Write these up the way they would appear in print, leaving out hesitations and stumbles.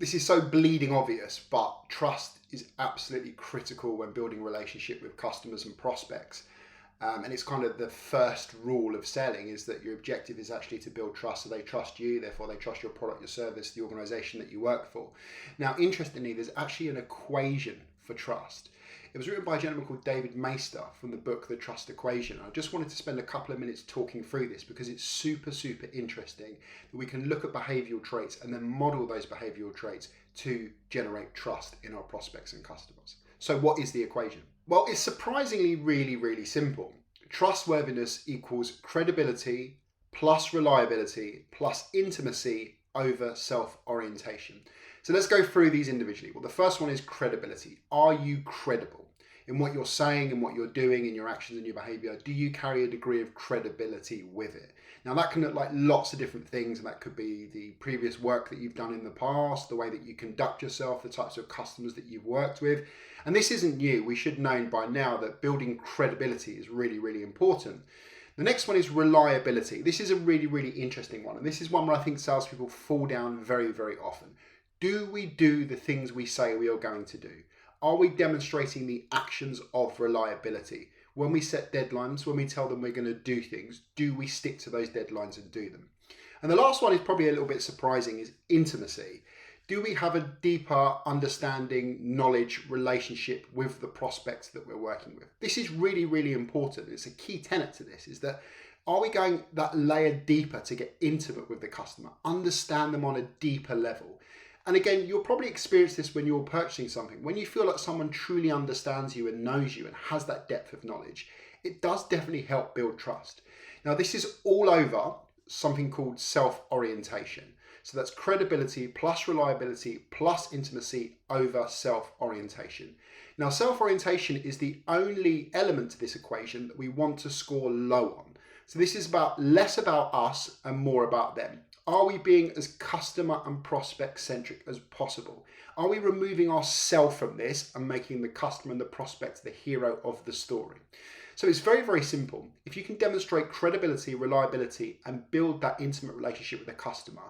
This is so bleeding obvious, but trust is absolutely critical when building a relationship with customers and prospects. And it's kind of the first rule of selling is that your objective is actually to build trust. So they trust you, therefore they trust your product, your service, the organization that you work for. Now, interestingly, there's actually an equation for trust. It was written by a gentleman called David Maister from the book The Trust Equation. I just wanted to spend a couple of minutes talking through this because it's super, super interesting that we can look at behavioral traits and then model those behavioral traits to generate trust in our prospects and customers. So what is the equation? Well, it's surprisingly really, really simple. Trustworthiness equals credibility plus reliability plus intimacy over self-orientation. So let's go through these individually. Well, the first one is credibility. Are you credible in what you're saying and what you're doing, in your actions and your behavior? Do you carry a degree of credibility with it? Now, that can look like lots of different things, and that could be the previous work that you've done in the past, the way that you conduct yourself, the types of customers that you've worked with. And this isn't new. We should know by now that building credibility is really, really important. The next one is reliability. This is a really, really interesting one. And this is one where I think salespeople fall down very, very often. Do we do the things we say we are going to do? Are we demonstrating the actions of reliability? When we set deadlines, when we tell them we're going to do things, do we stick to those deadlines and do them? And the last one is probably a little bit surprising, is intimacy. Do we have a deeper understanding, knowledge, relationship with the prospects that we're working with? This is really, really important. It's a key tenet to this, is that are we going that layer deeper to get intimate with the customer, understand them on a deeper level? And again, you'll probably experience this when you're purchasing something. When you feel like someone truly understands you and knows you and has that depth of knowledge, it does definitely help build trust. Now, this is all over something called self-orientation. So that's credibility plus reliability plus intimacy over self-orientation. Now, self-orientation is the only element to this equation that we want to score low on. So this is less about us and more about them. Are we being as customer and prospect centric as possible? Are we removing ourselves from this and making the customer and the prospect the hero of the story? So it's very, very simple. If you can demonstrate credibility, reliability, and build that intimate relationship with the customer,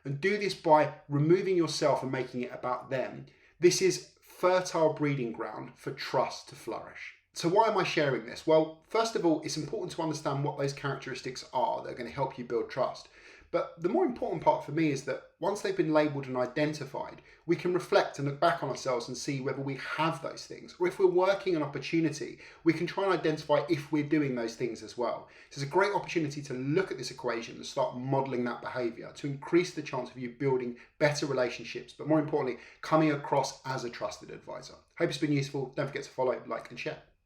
and do this by removing yourself and making it about them, this is fertile breeding ground for trust to flourish. So why am I sharing this? Well, first of all, it's important to understand what those characteristics are that are going to help you build trust. But the more important part for me is that once they've been labelled and identified, we can reflect and look back on ourselves and see whether we have those things. Or if we're working an opportunity, we can try and identify if we're doing those things as well. So it's a great opportunity to look at this equation and start modelling that behaviour to increase the chance of you building better relationships, but more importantly, coming across as a trusted advisor. Hope it's been useful. Don't forget to follow, like and share.